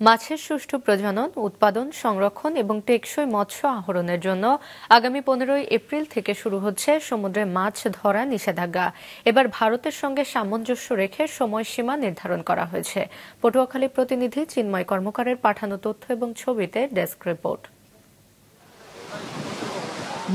মাছের সুষ্ঠু প্রজনন, উৎপাদন, সংরক্ষণ এবং টেকসই মৎস্য আহরণের জন্য আগামী 15 এপ্রিল থেকে শুরু হচ্ছে সমুদ্রে মাছ ধরা নিষেধাজ্ঞা। এবার ভারতের সঙ্গে সামঞ্জস্য রেখে সময়সীমা নির্ধারণ করা হয়েছে। পটুয়াখালী প্রতিনিধি চিন্ময় কর্মকারের পাঠানো তথ্য এবং ছবিতে ডেস্ক রিপোর্ট।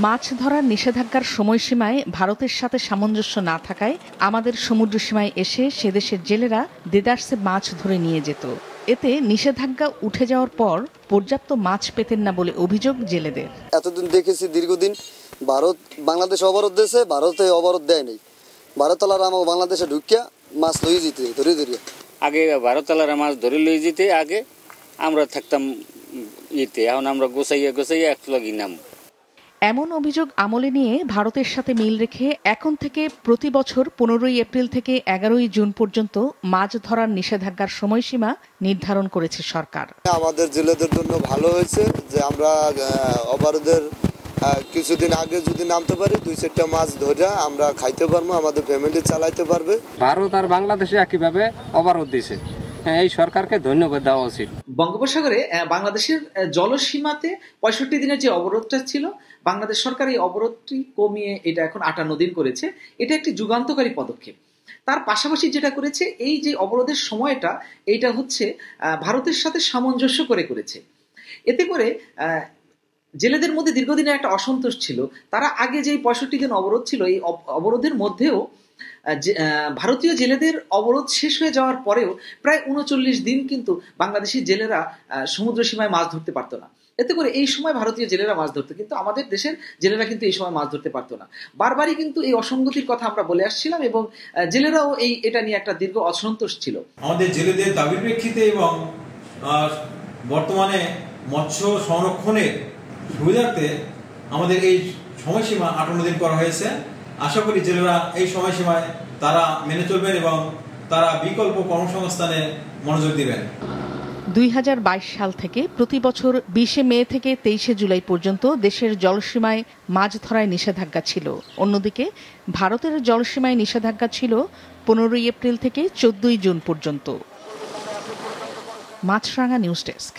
মাছ ধরার নিষেধাজ্ঞার সময়সীমায় ভারতের সাথে সামঞ্জস্য না থাকায় আমাদের সমুদ্র সীমায় এসে সেদেশের জেলেরা দেদারসে মাছ ধরে নিয়ে যেত। এতে নিষেধাজ্ঞা উঠে যাওয়ার পর পর্যাপ্ত মাছ পেতেন না বলে অভিযোগ জেলেদের। এতদিন দেখেছি দীর্ঘদিন ভারত বাংলাদেশ অবরোধ দিয়েছে, ভারতে অবরোধ দেয়নি। ভারতলারা আমাকে বাংলাদেশে ঢুকিয়া মাছ লই যেতে ধরে ধরে আগে ভারতলারা মাছ ধরে লই যেতে আগে আমরা থাকতাম ইতে, এখন আমরা গোছাইয়া একলগি নাম। এমন অভিযোগ আমলে নিয়ে ভারতের সাথে মিল রেখে এখন থেকে প্রতি বছর 15 এপ্রিল থেকে 11 জুন পর্যন্ত মাছ ধরার নিষেধাজ্ঞার সময়সীমা নির্ধারণ করেছে সরকার। আমাদের জেলেদের জন্য ভালো হয়েছে যে আমরা অবরোধের কিছুদিন আগে যদি নামতে পারি 2-4টা মাছ ধরে আমরা খাইতে পারবো, আমাদের ফ্যামিলি চালাইতে পারবে। ভারত আর বাংলাদেশে একইভাবে অবরোধ দিয়েছে, এই সরকারকে ধন্যবাদ দেওয়া উচিত। বঙ্গোপসাগরে বাংলাদেশের জলসীমাতে 65 দিনের যে অবরোধটা ছিল, বাংলাদেশ সরকার এই অবরোধটি কমিয়ে এটা এখন 58 দিন করেছে। এটা একটি যুগান্তকারী পদক্ষেপ। তার পাশাপাশি যেটা করেছে, এই যে অবরোধের সময়টা এইটা হচ্ছে ভারতের সাথে সামঞ্জস্য করেছে। এতে করে জেলেদের মধ্যে দীর্ঘদিনের একটা অসন্তোষ ছিল। তারা আগে যে 65 দিন অবরোধ ছিল, এই অবরোধের মধ্যেও ভারতীয় জেলেদের অবরোধ শেষ হয়ে যাওয়ার পরেও প্রায় 39 দিন কিন্তু বাংলাদেশি জেলেরা সমুদ্র সীমায় মাছ ধরতে পারতো না। এতে করে এই সময় ভারতীয় জেলেরা মাছ ধরতো, কিন্তু আমাদের দেশের জেলেরা কিন্তু এই সময় মাছ ধরতে পারতো না। বারবারই কিন্তু এই অসঙ্গতির কথা আমরা বলে আসছিলাম এবং জেলেরাও এটা নিয়ে একটা দীর্ঘ অসন্তোষ ছিল। আমাদের জেলেদের দাবির প্রেক্ষিতে এবং বর্তমানে মৎস্য সংরক্ষণের সুবিধার্থে আমাদের এই সময়সীমা 58 দিন করা হয়েছে। আশা করি জেলেরা এই সময়সীমায় তারা মেনে চলবেন এবং তারা বিকল্প কর্মসংস্থানে মনোযোগ দিবেন। 2022 সাল থেকে প্রতি বছর 20 মে থেকে 23 জুলাই পর্যন্ত দেশের জলসীমায় মাছ ধরায় নিষেধাজ্ঞা ছিল। অন্যদিকে ভারতের জলসীমায় নিষেধাজ্ঞা ছিল 15 এপ্রিল থেকে 14 জুন পর্যন্ত। মাছরাঙা নিউজ ডেস্ক।